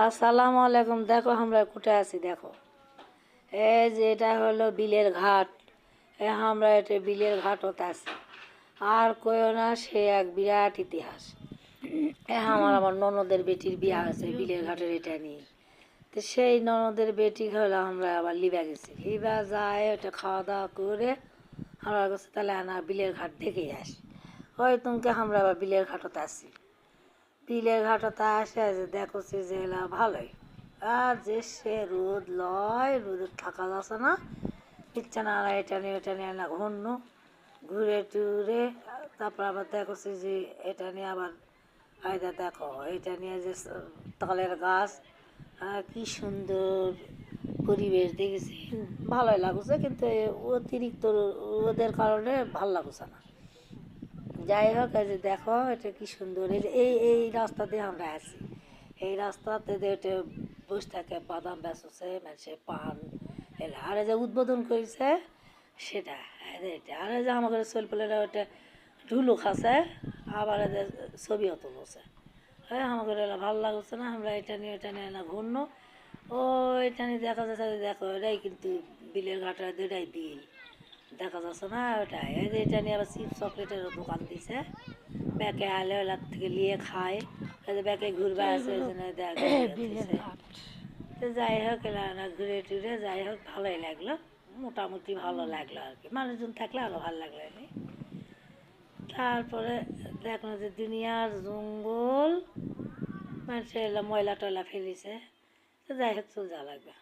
আসসালামু আলাইকুম। দেখো আমরা কোথায় আছি, দেখো এই যে এটা হলো বিলের ঘাট। আমরা এটা বিলের ঘাটত আছি। আর কইও না, সে এক বিরাট ইতিহাস। আমার ননদের বেটির বিয়া হয়েছে বিলের ঘাটের এটা নিয়ে। তো সেই ননদের বেটি হলো আমরা আবার লিবা গেছি, লিবা যায় ওটা খাওয়া দাওয়া করে আমরা গেছি তাহলে না বিলের ঘাট দেখেই আসি। ওই তুমকে আমরা আবার বিলের ঘাটতে আসি। বিলের ঘাটতে আসে যে দেখছি যে এলা ভালোই। আর যে সে রোদ লয়, রোদে থাকা যাচ্ছে না, ইচ্ছা না এটা নিয়ে ওটা নিয়ে না ঘূর্ণ ঘুরে টুরে। তারপর আবার দেখছি যে এটা নিয়ে আবার আয়দা দেখো এটা নিয়ে যে তালের গাছ, কি সুন্দর পরিবেশ দেখেছি, ভালোই লাগছে। কিন্তু অতিরিক্ত রোদের কারণে ভাল লাগছে না। যাই হোক, এই যে দেখো এটা কি সুন্দর। এই যে এই রাস্তা দিয়ে আমরা আছি, এই রাস্তাতে যে এটা বসে থাকে বাদাম বেচছে মানুষে, পান এলা। আর এই যে উদ্বোধন করেছে সেটা এটা। আর এই যে আমাদের চলপেলেরা ওটা ঢুলু খাচ্ছে, আবার এই যে ছবিও তুলছে। হ্যাঁ আমাদের এলা ভালো লাগছে না, আমরা এটা নিয়ে না ঘূর্ণ। ও এটা নিয়ে দেখা যাচ্ছে, দেখো এটাই কিন্তু বিলের ঘাটের দুটাই বিল দেখা যাচ্ছে না ওটাই। এই যে এটা নিয়ে আবার চিপস চকলেটেরও দোকান দিছে, ব্যাকে আলে ওলার থেকে নিয়ে খায়। এই যে ব্যাকে ঘুরবে আছে ওই জন্য দিছে। তো যাই হোক এলা না ঘুরে টুরে যাই হোক ভালোই লাগলো, মোটামুটি ভালো লাগলো আর কি, মানুষজন থাকলে আরও ভালো লাগলো আর কি। তারপরে দেখো যে দুনিয়ার জঙ্গল, মানুষের এলা ময়লা টয়লা ফেলিছে। তো যাই হোক চল যা লাগবে।